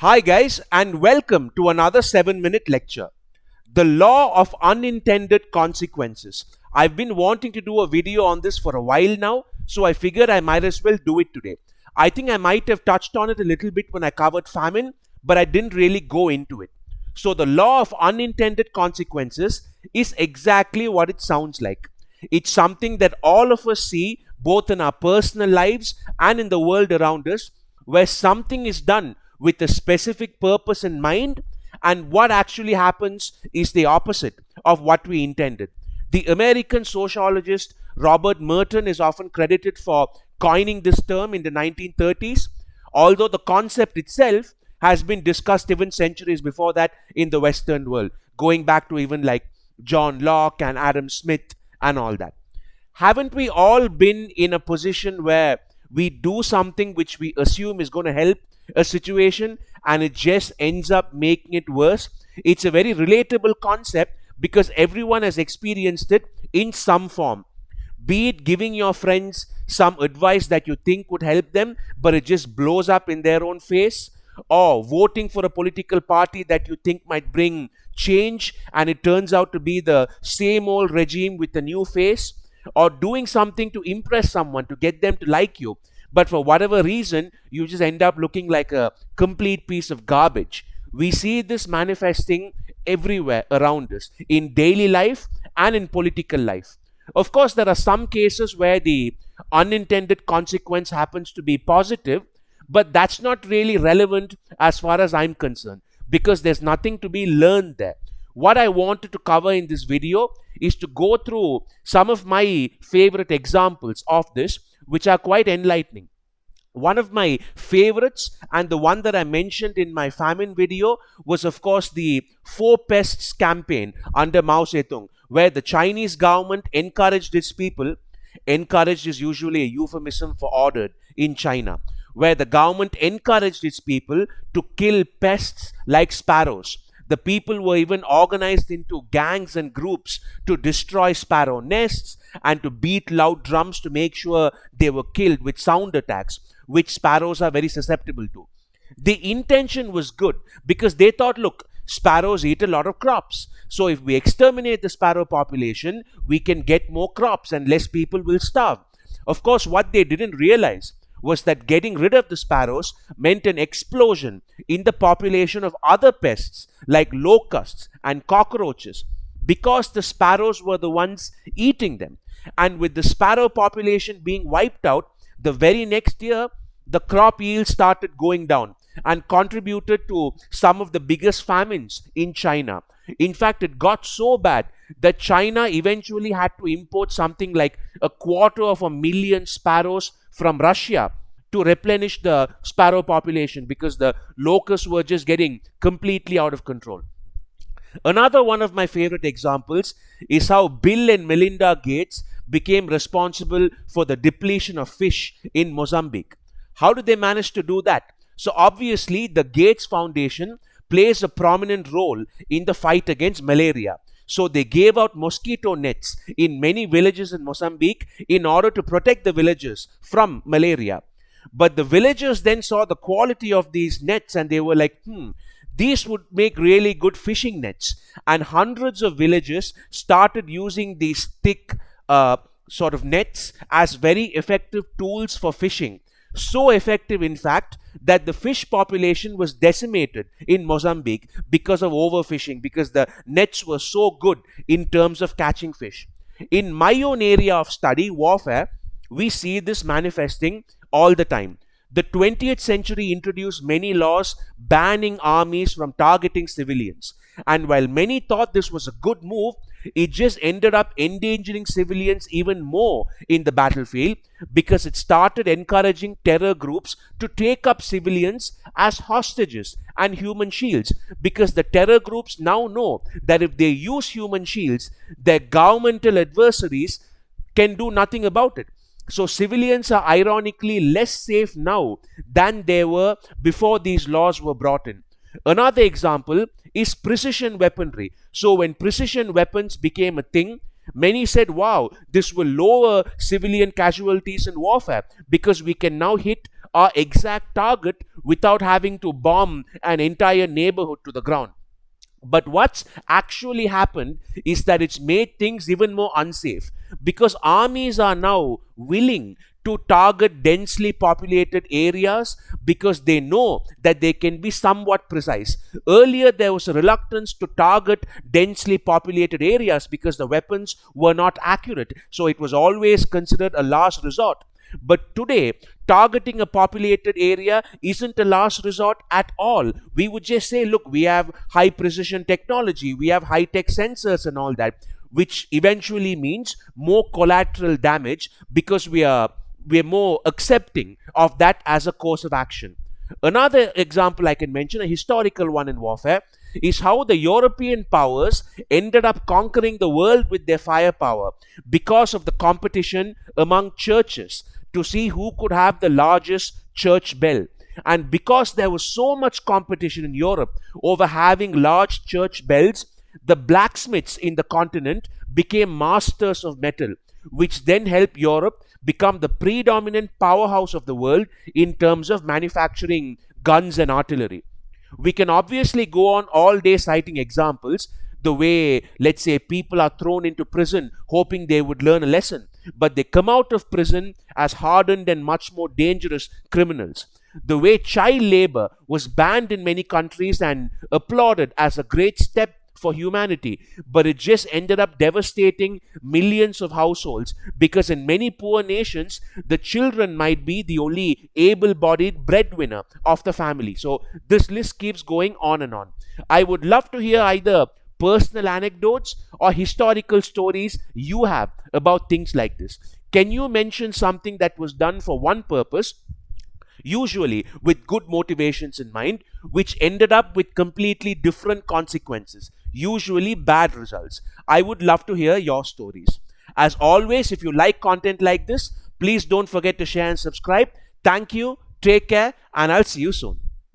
Hi guys, and welcome to another 7-minute lecture. The Law of Unintended Consequences. I've been wanting to do a video on this for a while now, so I figured I might as well do it today. I think I might have touched on it a little bit when I covered famine, but I didn't really go into it. So the Law of Unintended Consequences is exactly what it sounds like. It's something that all of us see both in our personal lives and in the world around us, where something is done with a specific purpose in mind, and what actually happens is the opposite of what we intended. The American sociologist Robert Merton is often credited for coining this term in the 1930s, although the concept itself has been discussed even centuries before that in the Western world, going back to even like John Locke and Adam Smith and all that. Haven't we all been in a position where we do something which we assume is going to help a situation and it just ends up making it worse? It's a very relatable concept because everyone has experienced it in some form. Be it giving your friends some advice that you think would help them, but it just blows up in their own face, or voting for a political party that you think might bring change and it turns out to be the same old regime with a new face, or doing something to impress someone to get them to like you, but for whatever reason you just end up looking like a complete piece of garbage. We see this manifesting everywhere around us, in daily life and in political life. Of course, there are some cases where the unintended consequence happens to be positive, but that's not really relevant as far as I'm concerned, because there's nothing to be learned there. What I wanted to cover in this video is to go through some of my favorite examples of this, which are quite enlightening. One of my favorites, and the one that I mentioned in my famine video, was of course the Four Pests campaign under Mao Zedong, where the Chinese government encouraged its people. Encouraged is usually a euphemism for ordered in China, where the government encouraged its people to kill pests like sparrows. The people were even organized into gangs and groups to destroy sparrow nests and to beat loud drums to make sure they were killed with sound attacks, which sparrows are very susceptible to. The intention was good because they thought, look, sparrows eat a lot of crops. So if we exterminate the sparrow population, we can get more crops and less people will starve. Of course, what they didn't realize was that getting rid of the sparrows meant an explosion in the population of other pests like locusts and cockroaches, because the sparrows were the ones eating them. And with the sparrow population being wiped out, the very next year, the crop yield started going down and contributed to some of the biggest famines in China. In fact, it got so bad that China eventually had to import something like 250,000 sparrows from Russia to replenish the sparrow population, because the locusts were just getting completely out of control. Another one of my favorite examples is how Bill and Melinda Gates became responsible for the depletion of fish in Mozambique. How did they manage to do that? So obviously the Gates Foundation plays a prominent role in the fight against malaria. So they gave out mosquito nets in many villages in Mozambique in order to protect the villagers from malaria. But the villagers then saw the quality of these nets and they were like, these would make really good fishing nets. And hundreds of villages started using these thick sort of nets as very effective tools for fishing. So effective, in fact, that the fish population was decimated in Mozambique because of overfishing, because the nets were so good in terms of catching fish. In my own area of study, warfare, we see this manifesting all the time. The 20th century introduced many laws banning armies from targeting civilians. And while many thought this was a good move, it just ended up endangering civilians even more in the battlefield, because it started encouraging terror groups to take up civilians as hostages and human shields, because the terror groups now know that if they use human shields, their governmental adversaries can do nothing about it. So civilians are ironically less safe now than they were before these laws were brought in. Another example is precision weaponry. So when precision weapons became a thing, many said, wow, this will lower civilian casualties in warfare because we can now hit our exact target without having to bomb an entire neighborhood to the ground. But what's actually happened is that it's made things even more unsafe, because armies are now willing to target densely populated areas because they know that they can be somewhat precise. Earlier, there was a reluctance to target densely populated areas because the weapons were not accurate. So it was always considered a last resort. But today, targeting a populated area isn't a last resort at all. We would just say, look, we have high precision technology, we have high tech sensors and all that, which eventually means more collateral damage because we're more accepting of that as a course of action. Another example I can mention, a historical one in warfare, is how the European powers ended up conquering the world with their firepower because of the competition among churches to see who could have the largest church bell. And because there was so much competition in Europe over having large church bells, the blacksmiths in the continent became masters of metal, which then helped Europe become the predominant powerhouse of the world in terms of manufacturing guns and artillery. We can obviously go on all day citing examples, the way, let's say, people are thrown into prison hoping they would learn a lesson, but they come out of prison as hardened and much more dangerous criminals. The way child labor was banned in many countries and applauded as a great step for humanity, but it just ended up devastating millions of households because in many poor nations, the children might be the only able-bodied breadwinner of the family. So this list keeps going on and on. I would love to hear either personal anecdotes or historical stories you have about things like this. Can you mention something that was done for one purpose, usually with good motivations in mind, which ended up with completely different consequences, usually bad results? I would love to hear your stories. As always, if you like content like this, please don't forget to share and subscribe. Thank you, take care, and I'll see you soon.